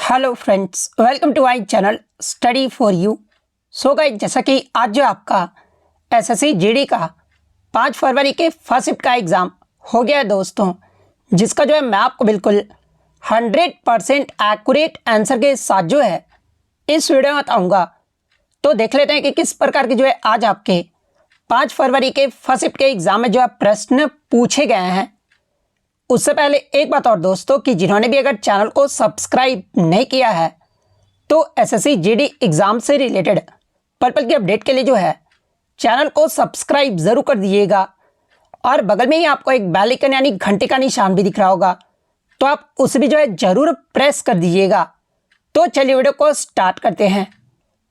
Hello friends, welcome to my channel study for you. So guys, जैसा कि आज जो आपका एसएससी जीडी का 5 फरवरी के फर्स्ट शिफ्ट का एग्ज़ाम हो गया है दोस्तों, जिसका जो है मैं आपको बिल्कुल 100% एक्यूरेट आंसर के साथ जो है इस वीडियो में बताऊँगा। तो देख लेते हैं कि किस प्रकार के जो है आज आपके 5 फरवरी के फर्स्ट शिफ्ट के एग्ज़ाम में जो है प्रश्न पूछे गए हैं। उससे पहले एक बात और दोस्तों कि जिन्होंने भी अगर चैनल को सब्सक्राइब नहीं किया है तो एसएससी जीडी एग्ज़ाम से रिलेटेड पर्पल की अपडेट के लिए जो है चैनल को सब्सक्राइब ज़रूर कर दीजिएगा और बगल में ही आपको एक बेल आइकन यानी घंटे का निशान भी दिख रहा होगा, तो आप उसे भी जो है ज़रूर प्रेस कर दीजिएगा। तो चलिए वीडियो को स्टार्ट करते हैं।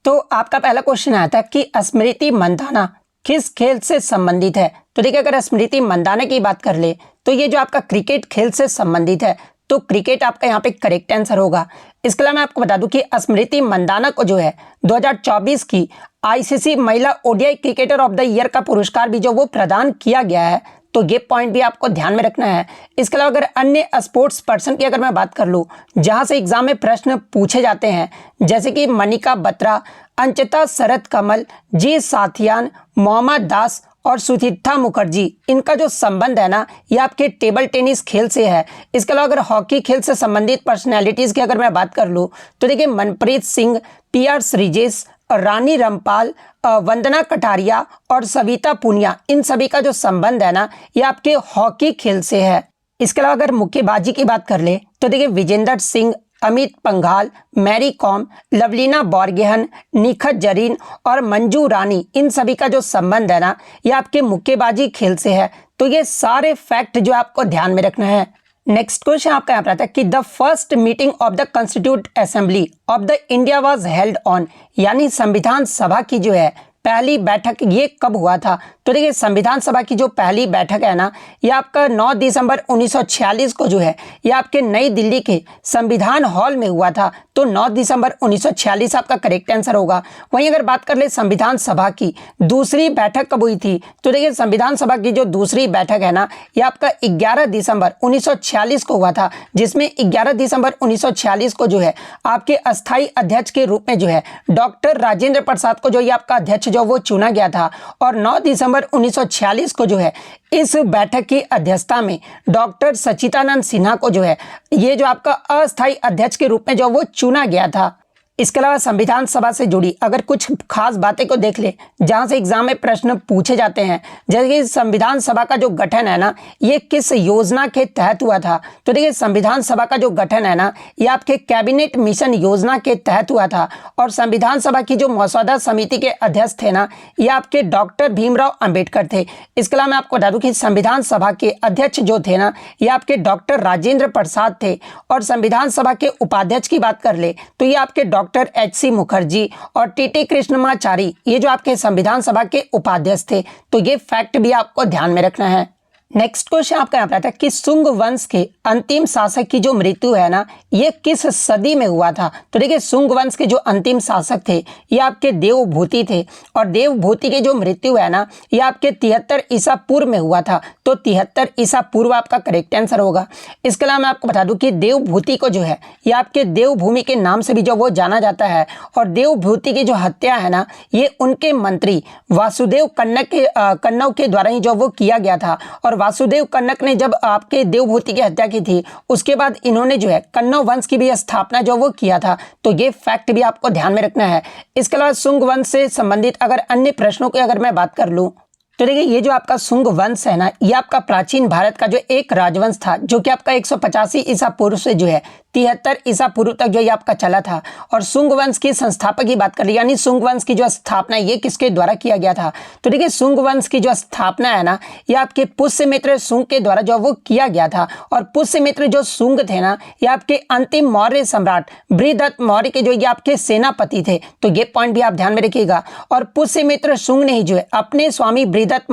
तो आपका पहला क्वेश्चन आया था कि स्मृति मंदाना किस खेल से संबंधित है। तो देखिए, अगर स्मृति मंदाना की बात कर ले तो ये जो आपका क्रिकेट खेल से संबंधित है, तो क्रिकेट आपका यहाँ पे करेक्ट आंसर होगा। इसके अलावा मैं आपको बता दूं कि स्मृति मंदाना को जो है 2024 की आईसीसी महिला ODI cricketer of the year का पुरस्कार भी जो वो प्रदान किया गया है, तो ये पॉइंट भी आपको ध्यान में रखना है। इसके अलावा अगर अन्य स्पोर्ट्स पर्सन की अगर मैं बात कर लूँ जहाँ से एग्जाम में प्रश्न पूछे जाते हैं, जैसे कि मनिका बत्रा, अंचिता शरद कमल, जी साथियान, मोहम्मद दास और सुचित्रा मुखर्जी, इनका जो संबंध है ना ये आपके टेबल टेनिस खेल से है। इसके अलावा अगर हॉकी खेल से संबंधित पर्सनैलिटीज़ की अगर मैं बात कर लूँ तो देखिए मनप्रीत सिंह, पीआर श्रीजेश, रानी रामपाल, वंदना कटारिया और सविता पुनिया, इन सभी का जो संबंध है ना ये आपके हॉकी खेल से है। इसके अलावा अगर मुक्केबाजी की बात कर ले तो देखिए विजेंदर सिंह, अमित पंघाल, मैरी कॉम, लवलीना बोरगोहेन, निखत जरीन और मंजू रानी, इन सभी का जो संबंध है ना ये आपके मुक्केबाजी खेल से है। तो ये सारे फैक्ट जो आपको ध्यान में रखना है। नेक्स्ट क्वेश्चन आपका यहाँ पर आता है कि the first meeting of the constitute assembly of the India was held on, यानी संविधान सभा की जो है पहली बैठक ये कब हुआ था। तो देखिए संविधान सभा की जो पहली बैठक है ना ये आपका 9 दिसंबर 1946 को जो है ये आपके नई दिल्ली के संविधान हॉल में हुआ था। तो 9 दिसंबर 1946 आपका करेक्ट आंसर होगा। वहीं अगर बात कर ले संविधान सभा की दूसरी बैठक कब हुई थी, तो देखिए संविधान सभा की जो दूसरी बैठक है ना ये आपका 11 दिसंबर 1946 को हुआ था, जिसमें 11 दिसंबर 1946 को जो है आपके अस्थायी अध्यक्ष के रूप में जो है डॉक्टर राजेंद्र प्रसाद को जो ये आपका अध्यक्ष जो वो चुना गया था। और 9 दिसंबर 1946 को जो है इस बैठक की अध्यक्षता में डॉक्टर सच्चिदानंद सिन्हा को जो है ये जो आपका अस्थायी अध्यक्ष के रूप में जो वो चुना गया था। इसके अलावा संविधान सभा से जुड़ी अगर कुछ खास बातें को देख ले जहां से एग्जाम में प्रश्न पूछे जाते हैं, जैसे कि संविधान सभा का जो गठन है ना ये किस योजना के तहत हुआ था। तो देखिए संविधान सभा का जो गठन है ना ये आपके कैबिनेट मिशन योजना के तहत हुआ था। और संविधान सभा की जो मसौदा समिति के अध्यक्ष थे ना ये आपके डॉक्टर भीमराव अंबेडकर थे। इसके अलावा मैं आपको बता दूं कि संविधान सभा के अध्यक्ष जो थे ना ये आपके डॉक्टर राजेंद्र प्रसाद थे। और संविधान सभा के उपाध्यक्ष की बात कर ले तो ये आपके डॉक्टर एच.सी. मुखर्जी और टी.टी. कृष्णमाचारी, ये जो आपके संविधान सभा के उपाध्यक्ष थे। तो ये फैक्ट भी आपको ध्यान में रखना है। नेक्स्ट क्वेश्चन आपका यहाँ पर आता है कि सुंग वंश के अंतिम शासक की जो मृत्यु है ना ये किस सदी में हुआ था। तो देखिए सुंग वंश के जो अंतिम शासक थे ये आपके देवभूति थे और देवभूति की जो मृत्यु है ना ये आपके 73 ईसा पूर्व में हुआ था। तो 73 ईसा पूर्व आपका करेक्ट आंसर होगा। इसके अलावा मैं आपको बता दूं कि देवभूति को जो है ये आपके देवभूमि के नाम से भी जो वो जाना जाता है। और देवभूति की जो हत्या है ना ये उनके मंत्री वासुदेव कन्नौ के द्वारा ही जो वो किया गया था। और वासुदेव कन्नक ने जब आपके देवभूति की हत्या की थी उसके बाद इन्होंने जो है कन्नौ वंश की भी स्थापना जो वो किया था। तो ये फैक्ट भी आपको ध्यान में रखना है। इसके अलावा सुंग वंश से संबंधित अगर अन्य प्रश्नों की अगर मैं बात कर लूँ तो देखिए ये जो आपका सुंग वंश है ना ये आपका प्राचीन भारत का जो एक राजवंश था जो कि आपका 185 ईसा पूर्व से जो है 73 ईसा पूर्व तक जो ये आपका चला था। और सुंग वंश की संस्थापक की बात कर ली यानी सुंग वंश की जो स्थापना ये किसके द्वारा किया गया था। तो देखिए सुंग वंश की जो स्थापना है ना ये आपके पुष्यमित्र सुंग के द्वारा जो वो किया गया था। और पुष्यमित्र जो सुंग थे ना ये आपके अंतिम मौर्य सम्राट बृहदत्त मौर्य के जो ये आपके सेनापति थे। तो ये पॉइंट भी आप ध्यान में रखिएगा। और पुष्यमित्र सुंग ने ही जो है अपने स्वामी बृहदत्त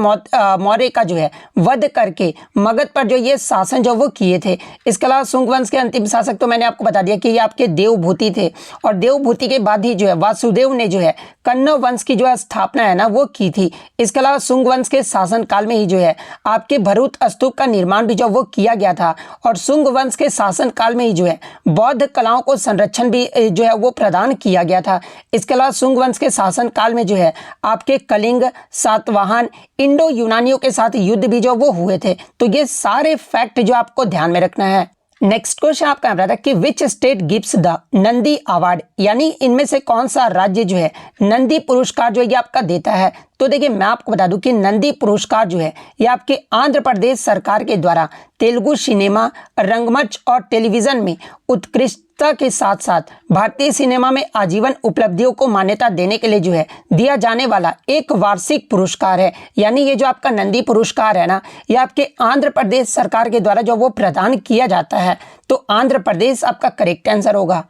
मौर्य का जो है वध करके मगध पर जो ये शासन जो वो किए थे। इसके अलावा सुंग वंश के अंतिम शासक तो मैंने आपको बता दिया कि ये आपके देवभूति थे, और देवभूति के बाद ही जो है वासुदेव ने जो है कण्व वंश की जो है स्थापना है ना वो की थी। इसके अलावा शुंग वंश के शासन काल में ही जो है आपके भरूच स्तूप का निर्माण भी जो वो किया गया था, और शुंग वंश के शासन काल में ही जो है बौद्ध कलाओं को संरक्षण भी जो है वो प्रदान किया गया था। इसके अलावा शुंग वंश के शासन काल में जो है आपके कलिंग, सातवाहन, इंडो यूनानियों के साथ युद्ध भी जो वो हुए थे। तो ये सारे फैक्ट जो आपको ध्यान में रखना है। नेक्स्ट क्वेश्चन आपका रहा था कि which state gives the Nandi award, यानी इनमें से कौन सा राज्य जो है नंदी पुरस्कार जो है ये आपका देता है। तो देखिए मैं आपको बता दूं कि नंदी पुरस्कार जो है ये आपके आंध्र प्रदेश सरकार के द्वारा तेलुगु सिनेमा, रंगमंच और टेलीविजन में उत्कृष्टता के साथ साथ भारतीय सिनेमा में आजीवन उपलब्धियों को मान्यता देने के लिए जो है दिया जाने वाला एक वार्षिक पुरस्कार है। यानी ये जो आपका नंदी पुरस्कार है ना ये आपके आंध्र प्रदेश सरकार के द्वारा जो वो प्रदान किया जाता है। तो आंध्र प्रदेश आपका करेक्ट आंसर होगा।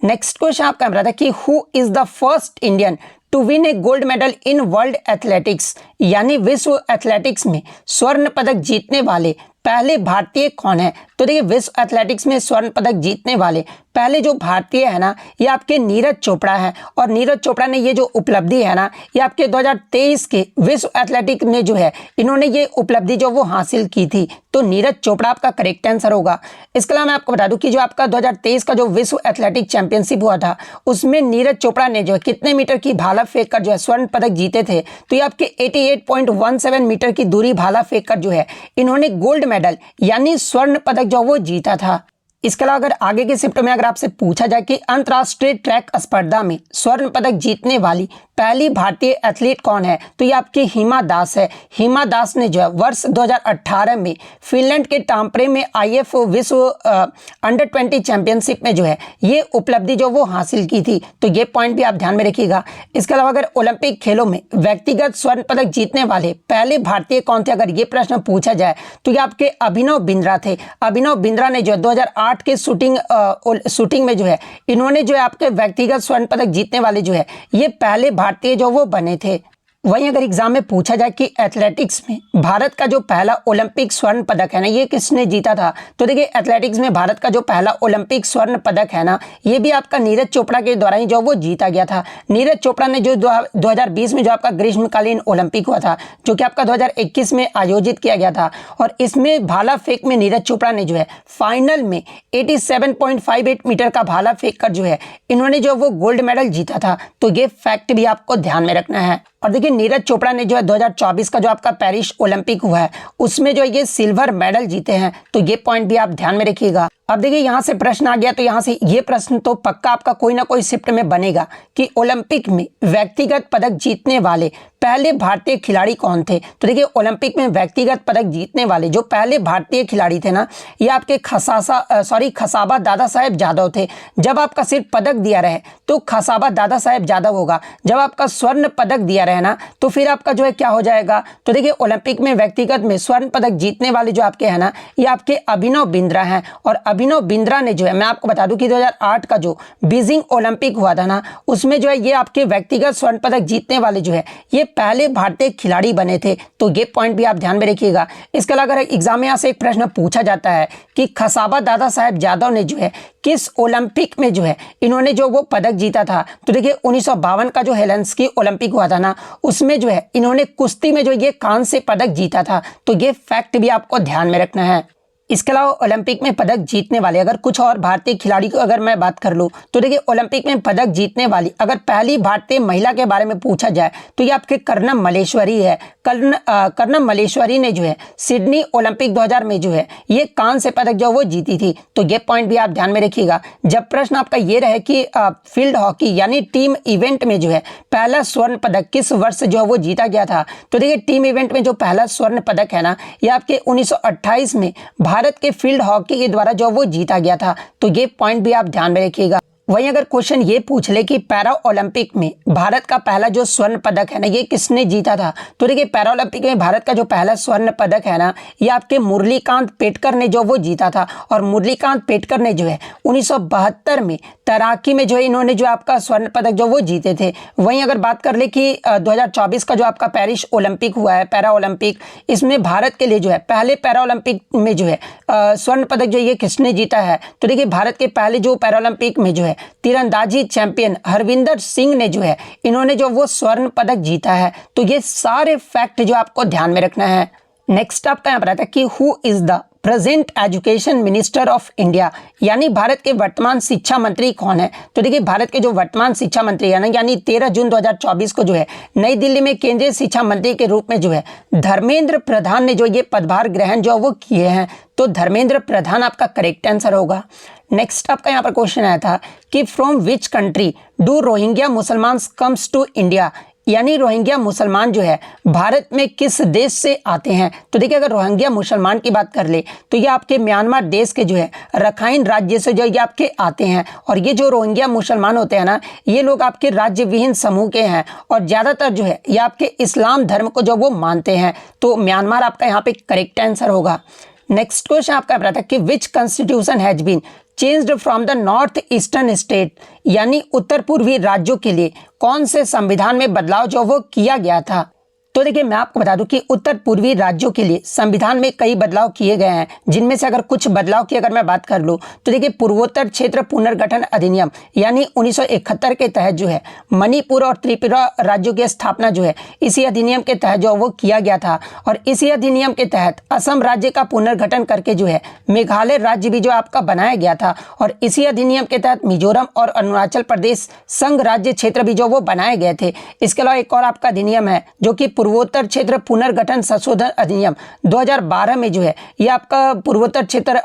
नेक्स्ट क्वेश्चन आपका रहा था कि who is the first Indian to win a gold medal in world athletics, यानी विश्व एथलेटिक्स में स्वर्ण पदक जीतने वाले पहले भारतीय कौन है। तो देखिए विश्व एथलेटिक्स में स्वर्ण पदक जीतने वाले पहले जो भारतीय है ना ये आपके नीरज चोपड़ा है, और नीरज चोपड़ा ने ये जो उपलब्धि है ना ये आपके 2023 के विश्व एथलेटिक्स में जो है इन्होंने ये उपलब्धि जो वो हासिल की थी। तो नीरज चोपड़ा आपका करेक्ट आंसर होगा। इसके अलावा मैं आपको बता दूं कि जो आपका 2023 का जो विश्व एथलेटिक चैंपियनशिप हुआ था उसमें नीरज चोपड़ा ने जो है कितने मीटर की भाला फेंक कर जो है स्वर्ण पदक जीते थे। तो ये आपके 88.17 मीटर की दूरी भाला फेंक कर जो है इन्होंने गोल्ड मेडल यानी स्वर्ण पदक जो वो जीता था। इसके अलावा अगर आगे के शिफ्ट में अगर आपसे पूछा जाए कि अंतर्राष्ट्रीय ट्रैक स्पर्धा में स्वर्ण पदक जीतने वाली पहली भारतीय एथलीट कौन है, तो ये आपकी हिमा दास है। हिमा दास ने जो है वर्ष 2018 में फिनलैंड के टाम्परे में IF विश्व अंडर 20 चैंपियनशिप में जो है ये उपलब्धि जो वो हासिल की थी। तो ये पॉइंट भी आप ध्यान में रखिएगा। इसके अलावा अगर ओलंपिक खेलों में व्यक्तिगत स्वर्ण पदक जीतने वाले पहले भारतीय कौन थे, अगर ये प्रश्न पूछा जाए तो ये आपके अभिनव बिंद्रा थे। अभिनव बिंद्रा ने जो है 2008 के शूटिंग में जो है इन्होंने जो है आपके व्यक्तिगत स्वर्ण पदक जीतने वाले जो है ये पहले भारतीय जो वो बने थे। वहीं अगर एग्जाम में पूछा जाए कि एथलेटिक्स में भारत का जो पहला ओलंपिक स्वर्ण पदक है ना ये किसने जीता था, तो देखिए एथलेटिक्स में भारत का जो पहला ओलंपिक स्वर्ण पदक है ना ये भी आपका नीरज चोपड़ा के द्वारा ही जो वो जीता गया था। नीरज चोपड़ा ने जो 2020 में जो आपका ग्रीष्मकालीन ओलंपिक हुआ था जो कि आपका 2021 में आयोजित किया गया था, और इसमें भाला फेंक में नीरज चोपड़ा ने जो है फाइनल में 87.58 मीटर का भाला फेंक कर जो है इन्होंने जो वो गोल्ड मेडल जीता था। तो ये फैक्ट भी आपको ध्यान में रखना है। और देखिए नीरज चोपड़ा ने जो है 2024 का जो आपका पेरिस ओलंपिक हुआ है उसमें जो ये सिल्वर मेडल जीते हैं। तो ये पॉइंट भी आप ध्यान में रखिएगा। अब देखिए यहाँ से प्रश्न आ गया, तो यहाँ से ये प्रश्न तो पक्का आपका कोई ना कोई शिफ्ट में बनेगा कि ओलंपिक में व्यक्तिगत पदक जीतने वाले पहले भारतीय खिलाड़ी कौन थे। तो देखिए ओलंपिक में व्यक्तिगत पदक जीतने वाले जो पहले भारतीय खिलाड़ी थे ना ये आपके खसाबा दादा साहेब यादव थे। जब आपका सिर्फ पदक दिया रहे तो खसाबा दादा साहेब यादव होगा, जब आपका स्वर्ण पदक दिया रहे ना तो फिर आपका जो है क्या हो जाएगा। तो देखिए ओलंपिक में व्यक्तिगत में स्वर्ण पदक जीतने वाले जो आपके हैं ना ये आपके अभिनव बिंद्रा हैं, और अभिनव बिंद्रा ने जो है मैं आपको बता दूं कि 2008 का जो बीजिंग ओलंपिक हुआ था ना उसमें जो है ये आपके व्यक्तिगत स्वर्ण पदक जीतने वाले जो है ये पहले भारतीय खिलाड़ी बने थे। तो ये पॉइंट भी आप ध्यान में रखिएगा। इसके अलावा अगर एग्जाम में यहाँ से एक प्रश्न पूछा जाता है कि खसाबा दादा साहेब यादव ने जो है किस ओलंपिक में जो है इन्होंने जो वो पदक जीता था, तो देखिए 1952 का जो हेलेंस्की ओलंपिक हुआ था ना उसमें जो है इन्होंने कुश्ती में जो ये कांस्य पदक जीता था। तो ये फैक्ट भी आपको ध्यान में रखना है। इसके अलावा ओलंपिक में पदक जीतने वाले अगर कुछ और भारतीय खिलाड़ी को अगर मैं बात कर लूँ तो देखिए ओलंपिक में पदक जीतने वाली अगर पहली भारतीय महिला के बारे में पूछा जाए तो ये आपके कर्णम मल्लेश्वरी है। कर्णम मल्लेश्वरी ने जो है सिडनी ओलंपिक 2000 में जो है ये कांस्य पदक जो वो जीती थी। तो ये पॉइंट भी आप ध्यान में रखिएगा। जब प्रश्न आपका ये रहे कि फील्ड हॉकी यानी टीम इवेंट में जो है पहला स्वर्ण पदक किस वर्ष जो वो जीता गया था, तो देखिए टीम इवेंट में जो पहला स्वर्ण पदक है ना ये आपके 1928 में भारत के फील्ड हॉकी के द्वारा जो वो जीता गया था। तो ये पॉइंट भी आप ध्यान में रखिएगा। वहीं अगर क्वेश्चन ये पूछ ले कि पैरा ओलंपिक में भारत का पहला जो स्वर्ण पदक है ना ये किसने जीता था, तो देखिए पैरा ओलंपिक में भारत का जो पहला स्वर्ण पदक है ना ये आपके मुरलीकांत पेटकर ने जो वो जीता था। और मुरलीकांत पेटकर ने जो है 1972 में तैराकी में जो है इन्होंने जो आपका स्वर्ण पदक जो वो जीते थे। वहीं अगर बात कर ले कि 2024 का जो आपका पेरिस ओलंपिक हुआ है पैरा ओलंपिक, इसमें भारत के लिए जो है पहले पैरा ओलंपिक में जो है स्वर्ण पदक जो ये किसने जीता है, तो देखिए भारत के पहले जो पैरा ओलंपिक में जो है तीरंदाजी चैंपियन हरविंदर सिंह ने जो है इन्होंने जो वो स्वर्ण पदक जीता है। तो ये सारे फैक्ट जो आपको ध्यान में रखना है। नेक्स्ट आपका यहाँ पर आता है कि who is the present education minister of India, यानी भारत के वर्तमान शिक्षा मंत्री कौन है। तो देखिए भारत के जो वर्तमान शिक्षा मंत्री है ना यानी 13 जून 2024 को जो है नई दिल्ली में केंद्रीय शिक्षा मंत्री के रूप में जो है धर्मेंद्र प्रधान ने जो ये पदभार ग्रहण जो वो किए हैं। तो धर्मेंद्र प्रधान आपका करेक्ट आंसर होगा। नेक्स्ट आपका यहाँ पर क्वेश्चन आया था कि from which country do Rohingya मुसलमान कम्स टू इंडिया, यानी रोहिंग्या मुसलमान जो है भारत में किस देश से आते हैं। तो देखिए अगर रोहिंग्या मुसलमान की बात कर ले तो ये आपके म्यांमार देश के जो है रखाइन राज्य से जो ये आपके आते हैं। और ये जो रोहिंग्या मुसलमान होते हैं ना ये लोग आपके राज्य विहीन समूह के हैं और ज़्यादातर जो है ये आपके इस्लाम धर्म को जो वो मानते हैं। तो म्यांमार आपका यहाँ पे करेक्ट आंसर होगा। नेक्स्ट क्वेश्चन आपका पता था कि which constitution has been changed from the north eastern state, यानी उत्तर पूर्वी राज्यों के लिए कौन से संविधान में बदलाव जो वो किया गया था। तो देखिए मैं आपको बता दूं कि उत्तर पूर्वी राज्यों के लिए संविधान में कई बदलाव किए गए हैं, जिनमें से अगर कुछ बदलाव की अगर मैं बात कर लूं तो देखिए पूर्वोत्तर क्षेत्र पुनर्गठन अधिनियम यानी 1971 के तहत जो है मणिपुर और त्रिपुरा राज्यों की स्थापना जो है इसी अधिनियम के तहत जो वो किया गया था। और इसी अधिनियम के तहत असम राज्य का पुनर्गठन करके जो है मेघालय राज्य भी जो आपका बनाया गया था। और इसी अधिनियम के तहत मिजोरम और अरुणाचल प्रदेश संघ राज्य क्षेत्र भी जो वो बनाए गए थे। इसके अलावा एक और आपका अधिनियम है जो कि पूर्वोत्तर क्षेत्र पुनर्गठन संशोधन अधिनियम 2012 में जो है ये आपका पूर्वोत्तर क्षेत्र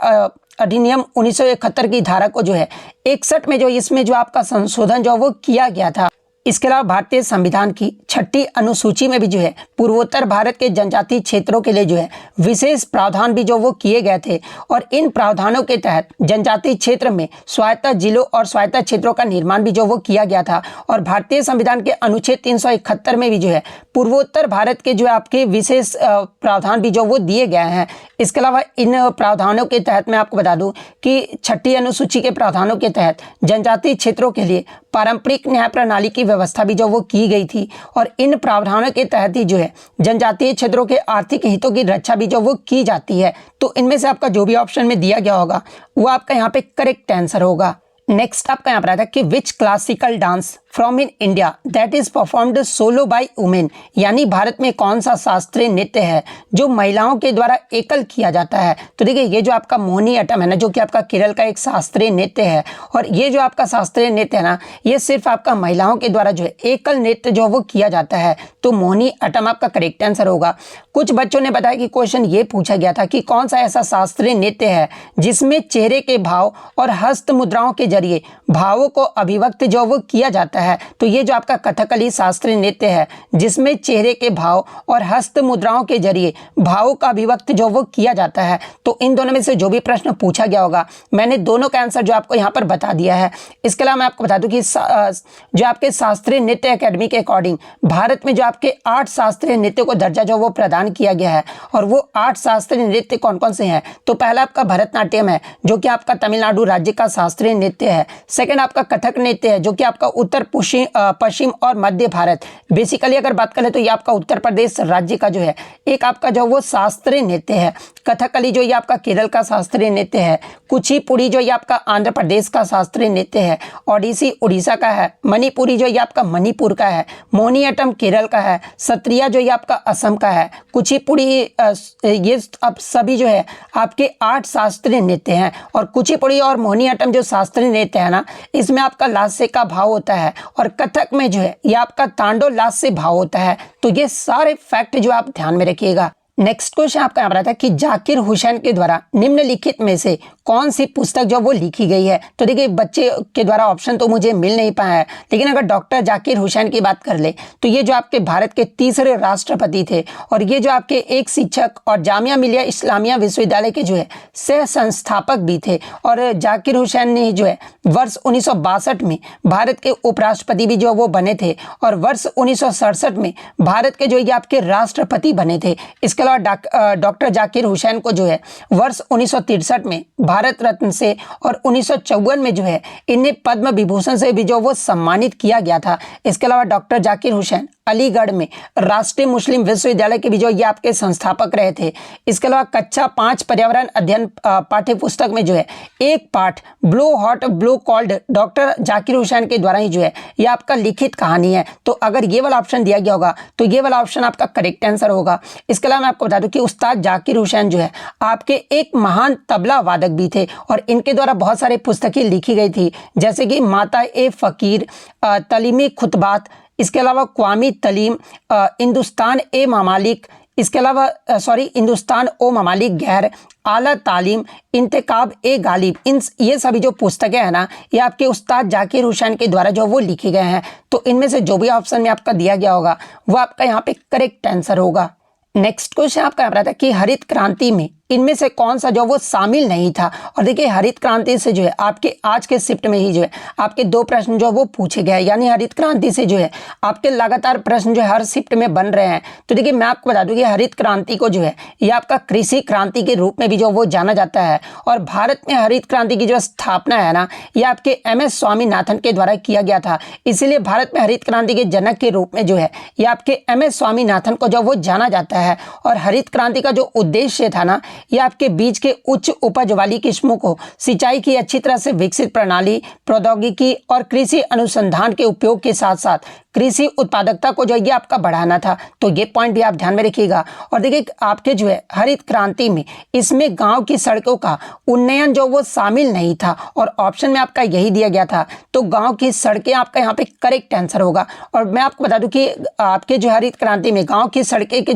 अधिनियम 1971 की धारा को जो है 61 में जो इसमें जो आपका संशोधन जो वो किया गया था। इसके अलावा भारतीय संविधान की 6ठी अनुसूची में भी जो है पूर्वोत्तर भारत के जनजातीय क्षेत्रों के लिए जो है विशेष प्रावधान भी जो वो किए गए थे। और इन प्रावधानों के तहत जनजातीय क्षेत्र में स्वायत्त जिलों और स्वायत्त क्षेत्रों का निर्माण भी जो वो किया गया था। और भारतीय संविधान के अनुच्छेद 371 में भी जो है पूर्वोत्तर भारत के जो है आपके विशेष प्रावधान भी जो वो दिए गए हैं। इसके अलावा इन प्रावधानों के तहत मैं आपको बता दूं कि 6ठी अनुसूची के प्रावधानों के तहत जनजातीय क्षेत्रों के लिए पारंपरिक न्याय प्रणाली की व्यवस्था भी जो वो की गई थी। और इन प्रावधानों के तहत ही जो है जनजातीय क्षेत्रों के आर्थिक हितों की रक्षा भी जो वो की जाती है। तो इनमें से आपका जो भी ऑप्शन में दिया गया होगा वो आपका यहाँ पे करेक्ट आंसर होगा। नेक्स्ट आपका यहाँ पर आता है कि which classical dance from in India that is performed solo by women, यानी भारत में कौन सा शास्त्रीय नृत्य है जो महिलाओं के द्वारा एकल किया जाता है। तो देखिए ये जो आपका मोहिनी अट्टम है ना जो कि आपका केरल का एक शास्त्रीय नृत्य है। और ये जो आपका शास्त्रीय नृत्य है ना ये सिर्फ आपका महिलाओं के द्वारा जो है एकल नृत्य जो वो किया जाता है। तो मोहिनी अट्टम आपका करेक्ट आंसर होगा। कुछ बच्चों ने बताया कि क्वेश्चन ये पूछा गया था कि कौन सा ऐसा शास्त्रीय नृत्य है जिसमें चेहरे के भाव और हस्त मुद्राओं के जरिए भावों को अभिव्यक्त जो वो किया जाता है। तो ये जो आपका कथकली शास्त्रीय नृत्य है जिसमें चेहरे के भाव और हस्त मुद्राओं के जरिए भावों का अभिव्यक्त जो वो किया जाता है। तो इन दोनों में से जो भी प्रश्न पूछा गया होगा मैंने दोनों का आंसर जो आपको यहाँ पर बता दिया है। इसके अलावा मैं आपको बता दूं कि जो आपके शास्त्रीय नृत्य अकेडमी के अकॉर्डिंग भारत में जो आपके 8 शास्त्रीय नृत्य को दर्जा जो वो प्रदान किया गया है। और वो 8 शास्त्रीय नृत्य कौन कौन से हैं, तो पहला आपका भरतनाट्यम है जो कि आपका तमिलनाडु राज्य का शास्त्रीय नृत्य है। सेकंड आपका कथक नृत्य है जो कि आपका उत्तर पश्चिम और मध्य भारत, बेसिकली अगर बात करें तो ये आपका उत्तर प्रदेश राज्य का जो है एक आपका जो वो शास्त्रीय नृत्य है। कथकली जो ये आपका केरल का शास्त्रीय नृत्य है। कुचिपुड़ी जो ये आपका आंध्र प्रदेश का शास्त्रीय नृत्य है। ओडिसी उड़ीसा का है। मणिपुरी जो ये आपका मणिपुर का है। मोहिनीअट्टम केरल का है। सत्रिया जो ये आपका असम का है। कुचिपुड़ी ये अब सभी जो है आपके 8 शास्त्रीय नृत्य हैं। और कुचिपुड़ी और मोहिनीअट्टम जो शास्त्रीय नृत्य है ना इसमें आपका लास्य का भाव होता है। और कथक में जो है ये आपका तांडव लास्य भाव होता है। तो ये सारे फैक्ट जो आप ध्यान में रखिएगा। नेक्स्ट क्वेश्चन आपका यहाँ पर आता है कि जाकिर हुसैन के द्वारा निम्नलिखित में से कौन सी पुस्तक जो वो लिखी गई है। तो देखिए बच्चे के द्वारा ऑप्शन तो मुझे मिल नहीं पाया है, लेकिन अगर डॉक्टर जाकिर हुसैन की बात कर ले तो ये जो आपके भारत के तीसरे राष्ट्रपति थे और ये जो आपके एक शिक्षक और जामिया मिलिया इस्लामिया विश्वविद्यालय के जो है सह संस्थापक भी थे। और जाकिर हुसैन ने जो है वर्ष 1962 में भारत के उपराष्ट्रपति भी जो वो बने थे और वर्ष 1967 में भारत के जो ये आपके राष्ट्रपति बने थे। इसके अलावा डॉक्टर जाकिर हुसैन को जो है वर्ष 1963 में भारत रत्न से और 1954 में जो है इन्हें पद्म विभूषण से भी जो वो सम्मानित किया गया था। इसके अलावा डॉक्टर जाकिर हुसैन अलीगढ़ में राष्ट्रीय मुस्लिम विश्वविद्यालय के भी जो ये आपके संस्थापक रहे थे। इसके अलावा कक्षा 5 पर्यावरण अध्ययन पाठ्य पुस्तक में जो है एक पाठ blow hot blow cold doctor Zakir Hussain के द्वारा ही जो है ये आपका लिखित कहानी है। तो अगर ये वाला ऑप्शन दिया गया होगा तो ये वाला ऑप्शन आपका करेक्ट आंसर होगा। इसके अलावा मैं आपको बता दूं कि उस्ताद जाकिर हुसैन जो है आपके एक महान तबला वादक भी थे और इनके द्वारा बहुत सारे पुस्तकें लिखी गई थी, जैसे कि माता ए फ़कीर, तलीमी खुतबात, इसके अलावा क़वामी तलीम, हिंदुस्तान ए ममालिक, इसके अलावा हिंदुस्तान ओ ममालिक गैर, आला तालीम, इंतखाब ए गालिब। ये सभी जो पुस्तकें हैं ना ये आपके उस्ताद जाकिर हुसैन के द्वारा जो वो लिखे गए हैं। तो इनमें से जो भी ऑप्शन में आपका दिया गया होगा वो आपका यहाँ पे करेक्ट आंसर होगा। नेक्स्ट क्वेश्चन आपका यहाँ था कि हरित क्रांति में इनमें से कौन सा जो वो शामिल नहीं था। और देखिए हरित क्रांति से जो है आपके आज के शिफ्ट में ही जो है आपके 2 प्रश्न जो वो पूछे गए, यानी हरित क्रांति से जो है आपके लगातार प्रश्न जो है हर शिफ्ट में बन रहे हैं। तो देखिए मैं आपको बता दूं कि हरित क्रांति को जो है ये आपका कृषि क्रांति के रूप में भी जो वो जाना जाता है। और भारत में हरित क्रांति की जो स्थापना है ना ये आपके MS स्वामीनाथन के द्वारा किया गया था, इसीलिए भारत में हरित क्रांति के जनक के रूप में जो है ये आपके MS स्वामीनाथन को जो वो जाना जाता है। और हरित क्रांति का जो उद्देश्य था ना ये आपके बीज के उच्च उपज वाली किस्मों को सिंचाई की अच्छी तरह से विकसित प्रणाली, प्रौद्योगिकी और कृषि अनुसंधान के उपयोग के साथ साथ कृषि उत्पादकता को जो ये आपका बढ़ाना था। तो ये पॉइंट भी आप ध्यान में रखिएगा। और देखिए आपके जो है हरित क्रांति में इसमें गांव की सड़कों का उन्नयन जो वो शामिल नहीं था और ऑप्शन में आपका यही दिया गया था। तो गांव की सड़कें आपका यहाँ पे करेक्ट आंसर होगा। और मैं आपको बता दूं कि आपके जो हरित क्रांति में गाँव की सड़कें के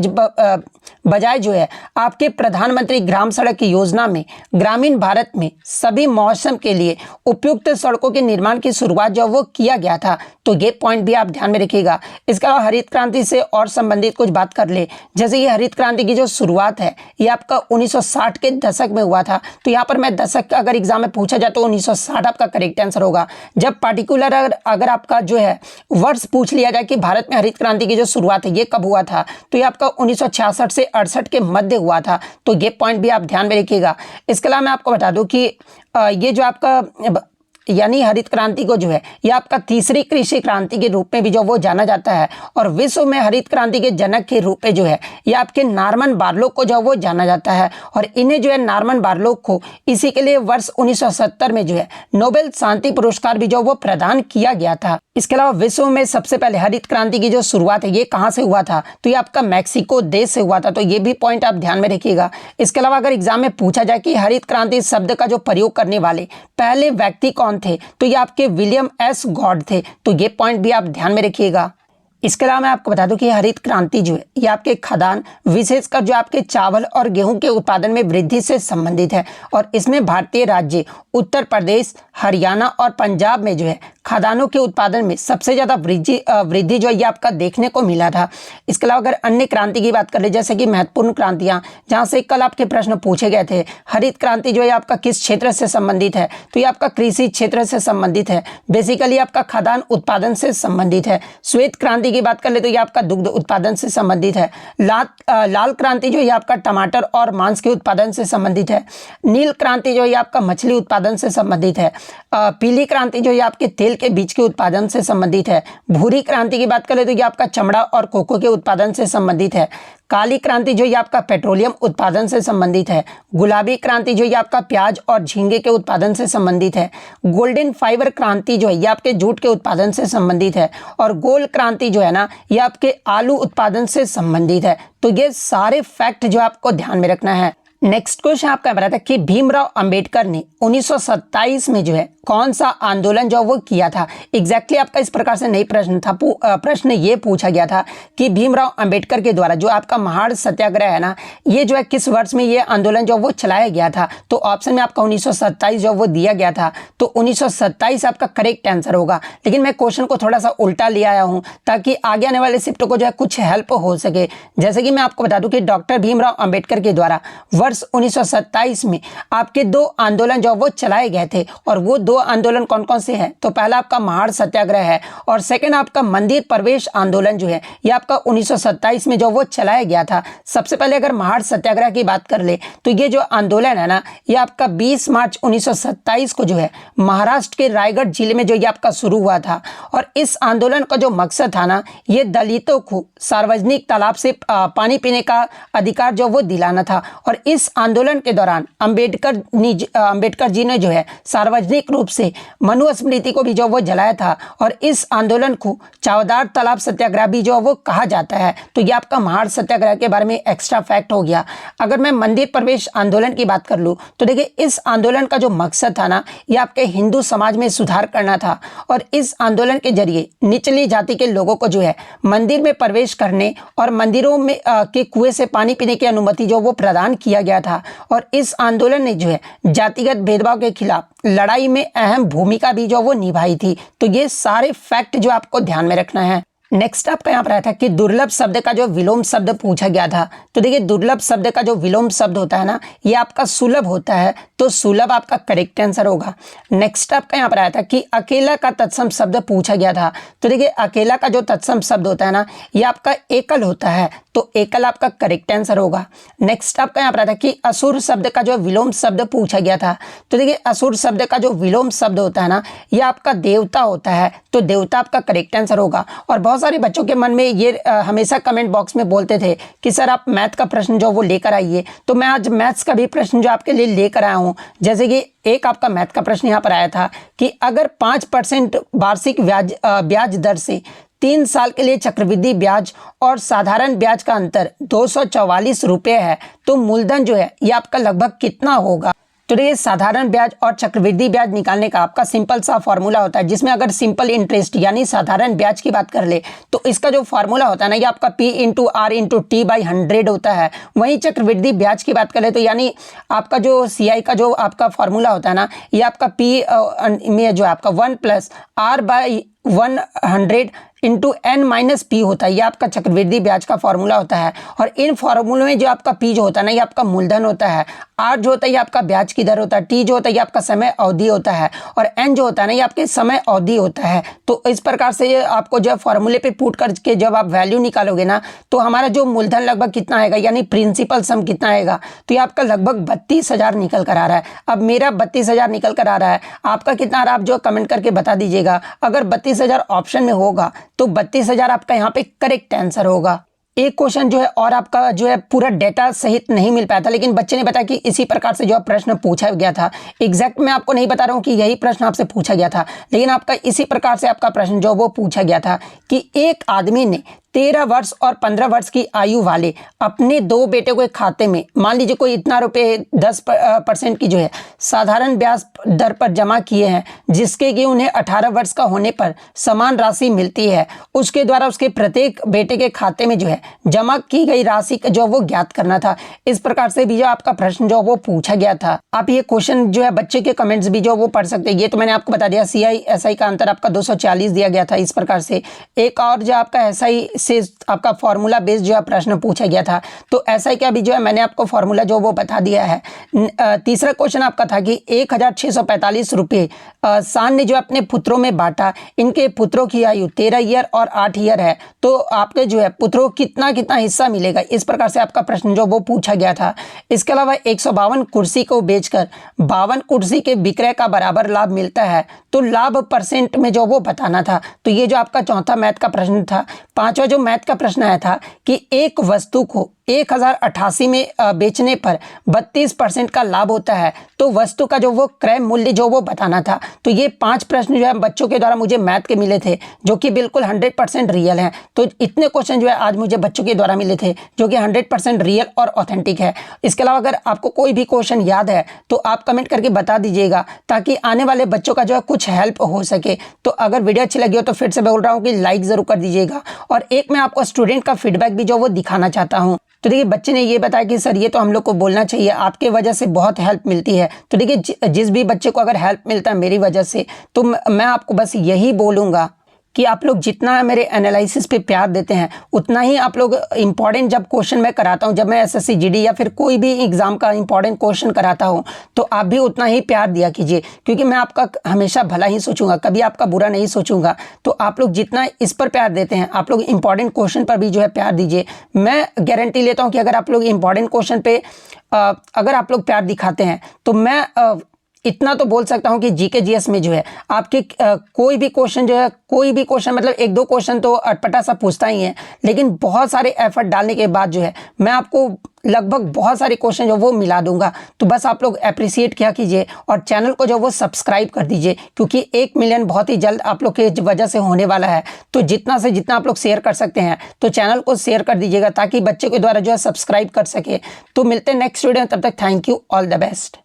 बजाय जो है आपके प्रधानमंत्री ग्राम सड़क योजना में ग्रामीण भारत में सभी मौसम के लिए उपयुक्त सड़कों के निर्माण की शुरुआत जो वो किया गया था। तो ये पॉइंट भी आप ध्यान में रखिएगा। इसके अलावा हरित क्रांति से और संबंधित कुछ बात कर ले, जैसे ये हरित क्रांति की जो शुरुआत है ये आपका 1960 के दशक में हुआ था। तो यहाँ पर मैं दशक का अगर एग्जाम में पूछा जाए तो 1960 आपका करेक्ट आंसर होगा। जब पार्टिकुलर अगर आपका जो है वर्ष पूछ लिया जाए कि भारत में हरित क्रांति की जो शुरुआत है ये कब हुआ था तो ये आपका 1966 से 68 के मध्य हुआ था। तो ये पॉइंट भी आप ध्यान में रखिएगा। इसके अलावा मैं आपको बता दूं कि ये जो आपका यानी हरित क्रांति को जो है ये आपका तीसरी कृषि क्रांति के रूप में भी जो वो जाना जाता है। और विश्व में हरित क्रांति के जनक के रूप में जो है ये आपके नॉर्मन बोरलॉग को जो वो जाना जाता है। और इन्हें जो है नॉर्मन बोरलॉग को इसी के लिए वर्ष 1970 में जो है नोबेल शांति पुरस्कार भी जो वो प्रदान किया गया था। इसके अलावा विश्व में सबसे पहले हरित क्रांति की जो शुरुआत है ये कहाँ से हुआ था तो ये आपका मैक्सिको देश से हुआ था। तो ये भी पॉइंट आप ध्यान में रखिएगा। इसके अलावा अगर एग्जाम में पूछा जाए कि हरित क्रांति शब्द का जो प्रयोग करने वाले पहले व्यक्ति कौन थे तो ये आपके विलियम S गॉड थे। तो ये पॉइंट भी आप ध्यान में रखिएगा। इसके अलावा मैं आपको बता दूं कि हरित क्रांति जो है ये आपके खदान विशेषकर जो आपके चावल और गेहूं के उत्पादन में वृद्धि से संबंधित है। और इसमें भारतीय राज्य उत्तर प्रदेश, हरियाणा और पंजाब में जो है खदानों के उत्पादन में सबसे ज़्यादा वृद्धि जो है ये आपका देखने को मिला था। इसके अलावा अगर अन्य क्रांति की बात कर ले, जैसे कि महत्वपूर्ण क्रांतियाँ जहाँ से कल आपके प्रश्न पूछे गए थे, हरित क्रांति जो है आपका किस क्षेत्र से संबंधित है तो ये आपका कृषि क्षेत्र से संबंधित है, बेसिकली आपका खदान उत्पादन से संबंधित है। श्वेत क्रांति की बात कर ले तो ये आपका दुग्ध उत्पादन से संबंधित है। लाल क्रांति जो है आपका टमाटर और मांस के उत्पादन से संबंधित है। नील क्रांति जो है आपका मछली उत्पादन से संबंधित है। पीली क्रांति जो है आपके तेल के बीज के उत्पादन से संबंधित है। भूरी क्रांति की बात करें तो ये आपका चमड़ा और कोको के उत्पादन से संबंधित है। काली क्रांति जो ये आपका पेट्रोलियम उत्पादन से संबंधित है। गुलाबी क्रांति जो ये आपका प्याज और झींगे के उत्पादन से संबंधित है। गोल्डन फाइबर क्रांति जो है ये आपके जूट के उत्पादन से संबंधित है। और गोल क्रांति जो है ना ये आपके आलू उत्पादन से संबंधित है। तो ये सारे फैक्ट जो आपको ध्यान में रखना है। नेक्स्ट क्वेश्चन आपका बता था कि भीमराव अंबेडकर ने 1927 में जो है कौन सा आंदोलन जो वो किया था। एग्जैक्टली आपका इस प्रकार से नहीं प्रश्न था, प्रश्न ये पूछा गया था कि भीमराव अंबेडकर के द्वारा जो आपका महाड़ सत्याग्रह है ना, ये जो है किस वर्ष में ये आंदोलन जो वो चलाया गया था। तो ऑप्शन में आपका 1927 जो वो दिया गया था, तो 1927 आपका करेक्ट आंसर होगा। लेकिन मैं क्वेश्चन को थोड़ा सा उल्टा ले आया हूँ ताकि आगे आने वाले शिफ्ट को जो है कुछ हेल्प हो सके। जैसे कि मैं आपको बता दूं कि डॉक्टर भीमराव अंबेडकर के द्वारा वर्ष 1927 में आपके 2 आंदोलन जो वो चलाए गए थे, और वो 2 आंदोलन कौन कौन से हैं। तो पहला आपका महाड़ सत्याग्रह है और सेकंड आपका मंदिर प्रवेश आंदोलन जो है ये आपका 1927 में जो वो चलाया गया था। सबसे पहले अगर महाड़ सत्याग्रह की बात कर ले तो ये जो आंदोलन है ना, ये आपका 20 मार्च 1927 को जो है महाराष्ट्र के रायगढ़ जिले में जो ये आपका शुरू हुआ था। और इस आंदोलन का जो मकसद था ना, ये दलितों को सार्वजनिक तालाब से पानी पीने का अधिकार जो वो दिलाना था। और इस आंदोलन के दौरान अंबेडकर जी ने जो है सार्वजनिक रूप से मनुस्मृति को भी जो वो जलाया था, और इस आंदोलन को चावदार तालाब सत्याग्रह भी जो वो कहा जाता है। तो ये आपका महाड़ सत्याग्रह के बारे में एक्स्ट्रा फैक्ट हो गया। अगर मैं मंदिर प्रवेश आंदोलन की बात कर लूँ तो देखिए, इस आंदोलन का जो मकसद था ना, ये आपके हिंदू समाज में सुधार करना था। और इस आंदोलन के जरिए निचली जाति के लोगों को जो है मंदिर में प्रवेश करने और मंदिरों में के कुएं से पानी पीने की अनुमति जो वो प्रदान किया गया था। और इस आंदोलन ने जो है जातिगत भेदभाव के खिलाफ लड़ाई में अहम भूमिका भी जो वो निभाई थी। तो ये सारे फैक्ट जो आपको ध्यान में रखना है। नेक्स्ट आपका यहाँ पर आया था कि दुर्लभ शब्द का जो विलोम शब्द पूछा गया था। तो देखिए, दुर्लभ शब्द का जो विलोम शब्द होता है ना, ये आपका सुलभ होता है। तो सुलभ आपका करेक्ट आंसर होगा। नेक्स्ट आपका यहाँ पर आया था कि अकेला का तत्सम शब्द पूछा गया था। तो देखिए, अकेला का जो तत्सम शब्द होता है ना, ये आपका एकल होता है। तो एकल आपका करेक्ट आंसर होगा। नेक्स्ट आपका यहाँ पर आया था कि असुर शब्द का जो विलोम शब्द पूछा गया था। तो देखिए, असुर शब्द का जो विलोम शब्द होता है ना, ये आपका देवता होता है। तो देवता आपका करेक्ट आंसर होगा। और बहुत सारे बच्चों के मन में ये हमेशा कमेंट बॉक्स में बोलते थे कि सर आप मैथ का प्रश्न जो वो लेकर आइए। तो मैं आज मैथ्स का भी प्रश्न जो आपके लिए लेकर आया हूँ। जैसे कि एक आपका मैथ का प्रश्न यहाँ पर आया था कि अगर 5% वार्षिक ब्याज दर से 3 साल के लिए चक्रवृद्धि ब्याज और साधारण ब्याज का अंतर 244 रुपये है, तो मूलधन जो है ये आपका लगभग कितना होगा। तो देखिए, साधारण ब्याज और चक्रवृद्धि ब्याज निकालने का आपका सिंपल सा फॉर्मूला होता है, जिसमें अगर सिंपल इंटरेस्ट यानी साधारण ब्याज की बात कर ले तो इसका जो फॉर्मूला होता है ना, ये आपका P × R × T/100 होता है। वहीं चक्रवृद्धि ब्याज की बात कर ले तो यानी आपका जो CI का जो आपका फॉर्मूला होता है ना, ये आपका P में जो आपका 1 + R/100 × n-P होता है। ये आपका चक्रवृद्धि ब्याज का फॉर्मूला होता है। और इन फॉर्मूलों में जो आपका P जो होता है ना, ये आपका मूलधन होता है। R जो होता है ये आपका ब्याज की दर होता है। T जो होता है ये आपका समय अवधि होता है। और N जो होता है ना, ये आपके समय अवधि होता है। तो इस प्रकार से ये आपको जब फॉर्मूले पे पुट करके जब आप वैल्यू निकालोगे ना, तो हमारा जो मूलधन लगभग कितना आएगा यानी प्रिंसिपल सम कितना आएगा, तो ये आपका लगभग 32,000 निकल कर आ रहा है। अब मेरा 32,000 निकल कर आ रहा है, आपका कितना आ रहा है आप जो कमेंट करके बता दीजिएगा। अगर 32,000 ऑप्शन में होगा तो 32,000 आपका यहाँ पे करेक्ट आंसर होगा। एक क्वेश्चन जो है और आपका जो है पूरा डेटा सहित नहीं मिल पाया था, लेकिन बच्चे ने बताया कि इसी प्रकार से जो प्रश्न पूछा गया था। एग्जैक्ट मैं आपको नहीं बता रहा हूँ कि यही प्रश्न आपसे पूछा गया था, लेकिन आपका इसी प्रकार से आपका प्रश्न जो वो पूछा गया था कि एक आदमी ने 13 वर्ष और 15 वर्ष की आयु वाले अपने 2 बेटे के खाते में मान लीजिए कोई इतना रुपए 10% की जो है साधारण ब्याज दर पर जमा किए हैं, जिसके कि उन्हें 18 वर्ष का होने पर समान राशि मिलती है। उसके द्वारा उसके प्रत्येक बेटे के खाते में जो है जमा की गई राशि जो वो ज्ञात करना था। इस प्रकार से भी जो आपका प्रश्न जो वो पूछा गया था। आप ये क्वेश्चन जो है बच्चे के कमेंट्स भी जो वो पढ़ सकते हैं। ये तो मैंने आपको बता दिया, CI SI का अंतर आपका 240 दिया गया था। इस प्रकार से एक और जो आपका SI से आपका फॉर्मूला बेस्ड जो है प्रश्न पूछा गया था, तो SI का भी जो है मैंने आपको फॉर्मूला जो वो बता दिया है। तीसरा क्वेश्चन आपका था कि 1,645 रुपये शान ने जो अपने पुत्रों में बांटा। इनके पुत्रों की आयु 13 ईयर और 8 ईयर है, तो आपके जो है पुत्रों कितना कितना हिस्सा मिलेगा। इस प्रकार से आपका प्रश्न जो वो पूछा गया था। इसके अलावा 152 कुर्सी को बेचकर 52 कुर्सी के विक्रय का बराबर लाभ मिलता है, तो लाभ % में जो वो बताना था। तो ये जो आपका चौथा मैथ का प्रश्न था। पांचवा जो मैथ का प्रश्न आया था कि एक वस्तु को 1088 में बेचने पर 32% का लाभ होता है, तो वस्तु का जो वो क्रय मूल्य जो वो बताना था। तो ये 5 प्रश्न जो है बच्चों के द्वारा मुझे मैथ के मिले थे, जो कि बिल्कुल 100% रियल हैं। तो इतने क्वेश्चन जो है आज मुझे बच्चों के द्वारा मिले थे, जो कि 100% रियल और ऑथेंटिक है। इसके अलावा अगर आपको कोई भी क्वेश्चन याद है तो आप कमेंट करके बता दीजिएगा, ताकि आने वाले बच्चों का जो है कुछ हेल्प हो सके। तो अगर वीडियो अच्छी लगी हो तो फिर से बोल रहा हूँ कि लाइक ज़रूर कर दीजिएगा। और एक मैं आपको स्टूडेंट का फीडबैक भी जो वो दिखाना चाहता हूँ। तो देखिए, बच्चे ने ये बताया कि सर ये तो हम लोग को बोलना चाहिए, आपके वजह से बहुत हेल्प मिलती है। तो देखिए, जिस भी बच्चे को अगर हेल्प मिलता है मेरी वजह से, तो मैं आपको बस यही बोलूँगा कि आप लोग जितना मेरे एनालिसिस पे प्यार देते हैं, उतना ही आप लोग इंपॉर्टेंट जब क्वेश्चन मैं कराता हूँ, जब मैं एसएससी जीडी या फिर कोई भी एग्ज़ाम का इंपॉर्टेंट क्वेश्चन कराता हूँ, तो आप भी उतना ही प्यार दिया कीजिए, क्योंकि मैं आपका हमेशा भला ही सोचूंगा, कभी आपका बुरा नहीं सोचूंगा। तो आप लोग जितना इस पर प्यार देते हैं, आप लोग इंपॉर्टेंट क्वेश्चन पर भी जो है प्यार दीजिए। मैं गारंटी लेता हूँ कि अगर आप लोग इंपॉर्टेंट क्वेश्चन पे अगर आप लोग प्यार दिखाते हैं, तो मैं इतना तो बोल सकता हूं कि जीके जीएस में जो है आपके कोई भी क्वेश्चन जो है, कोई भी क्वेश्चन मतलब 1-2 क्वेश्चन तो अटपटा सा पूछता ही है, लेकिन बहुत सारे एफर्ट डालने के बाद जो है मैं आपको लगभग बहुत सारे क्वेश्चन जो वो मिला दूंगा। तो बस आप लोग अप्रिशिएट किया कीजिए और चैनल को जो वो सब्सक्राइब कर दीजिए, क्योंकि 1 मिलियन बहुत ही जल्द आप लोग के वजह से होने वाला है। तो जितना से जितना आप लोग शेयर कर सकते हैं तो चैनल को शेयर कर दीजिएगा, ताकि बच्चे के द्वारा जो है सब्सक्राइब कर सके। तो मिलते हैं नेक्स्ट वीडियो में, तब तक thank you, all the best.